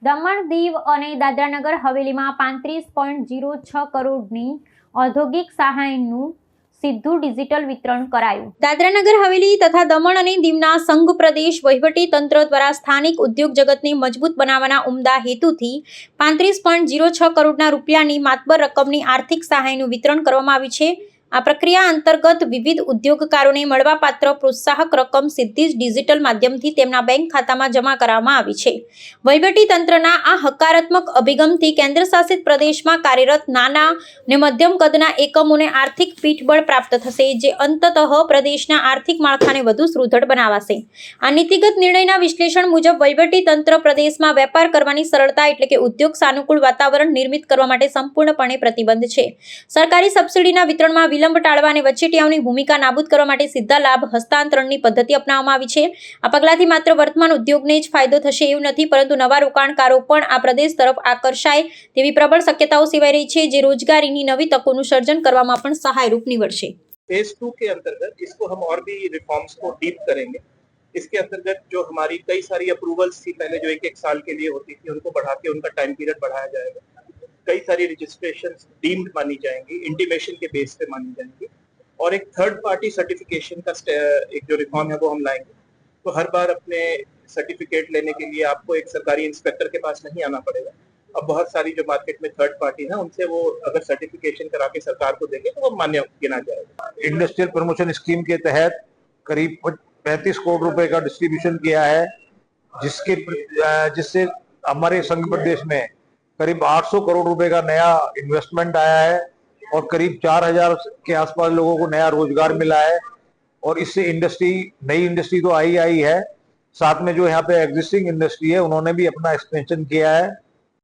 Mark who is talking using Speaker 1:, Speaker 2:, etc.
Speaker 1: દમણ દીવ અને દાદરાનગર હવેલીમાં 35.06 કરોડની ઔદ્યોગિક સહાયનું સીધું ડિજિટલ વિતરણ કરાયું. દાદરાનગર હવેલી તથા દમણ અને દીવના સંઘ પ્રદેશ વહીવટી તંત્ર દ્વારા સ્થાનિક ઉદ્યોગ જગતને મજબૂત બનાવવાના ઉમદા હેતુથી 35.06 કરોડના રૂપિયાની માતબર રકમની આર્થિક સહાયનું વિતરણ કરવામાં આવ્યું છે. આ પ્રક્રિયા અંતર્ગત વિવિધ ઉદ્યોગકારોને મળવાપાત્ર પ્રોત્સાહક રકમ સીધી જ ડિજિટલ માધ્યમથી તેમના બેંક ખાતામાં જમા કરવામાં આવી છે. વહીવટી તંત્રના આ હકારાત્મક અભિગમથી કેન્દ્ર શાસિત પ્રદેશમાં કાર્યરત નાના અને મધ્યમ કદના એકમોને આર્થિક પીઠબળ પ્રાપ્ત થશે, જે અંતતઃ પ્રદેશના આર્થિક માળખાને વધુ સુદૃઢ બનાવશે. આ નીતિગત નિર્ણયના વિશ્લેષણ મુજબ વહીવટી તંત્ર પ્રદેશમાં વેપાર કરવાની સરળતા એટલે કે ઉદ્યોગ સાનુકૂળ વાતાવરણ નિર્મિત કરવા માટે સંપૂર્ણપણે પ્રતિબદ્ધ છે. સરકારી સબસિડીના વિતરણમાં વિલંબ ટાળવા અને વચેટિયાઓની ભૂમિકા નાબૂદ કરવા માટે સીધા લાભ હસ્તાંતરણની પદ્ધતિ અપનાવવામાં આવી છે. આ પગલાંથી માત્ર વર્તમાન ઉદ્યોગને જ ફાયદો થશે એવું નથી, પરંતુ નવા રોકાણકારો પણ આ પ્રદેશ તરફ આકર્ષાય તેવી પ્રબળ શક્યતાઓ સેવાઈ રહી છે, જે રોજગારીની નવી તકોનું સર્જન કરવામાં પણ સહાયરૂપ નીવડશે.
Speaker 2: फेज 2 के अंतर्गत इसको हम और भी रिफॉर्म्स को डीप करेंगे. इसके अंतर्गत जो हमारी कई सारी अप्रूवल्स थी पहले जो एक साल के लिए होती थी, उनको बढ़ा के उनका टाइम पीरियड बढ़ाया जाएगा. कई सारी रजिस्ट्रेशंस डीम्ड मानी जाएंगी, इंटीमेशन के बेस पे मानी जाएंगी, और एक थर्ड पार्टी सर्टिफिकेशन का एक जो रिफॉर्म है वो हम लाएंगे. तो हर बार अपने सर्टिफिकेट लेने के लिए आपको एक सरकारी इंस्पेक्टर के पास नहीं आना पड़ेगा. अब बहुत सारी जो मार्केट में थर्ड पार्टी है उनसे वो अगर सर्टिफिकेशन करा के सरकार को देंगे तो वो मान्य गिना जाएगा.
Speaker 3: इंडस्ट्रियल प्रमोशन स्कीम के तहत करीब 35 करोड़ रुपए का डिस्ट्रीब्यूशन किया है, जिससे हमारे संघ प्रदेश में करीब 800 करोड़ रुपए का नया इन्वेस्टमेंट आया है और करीब 4000 के आसपास लोगों को नया रोजगार मिला है. और इससे नई इंडस्ट्री तो आई है, साथ में जो यहाँ पे एग्जिस्टिंग इंडस्ट्री है उन्होंने भी अपना एक्सपेंशन किया है.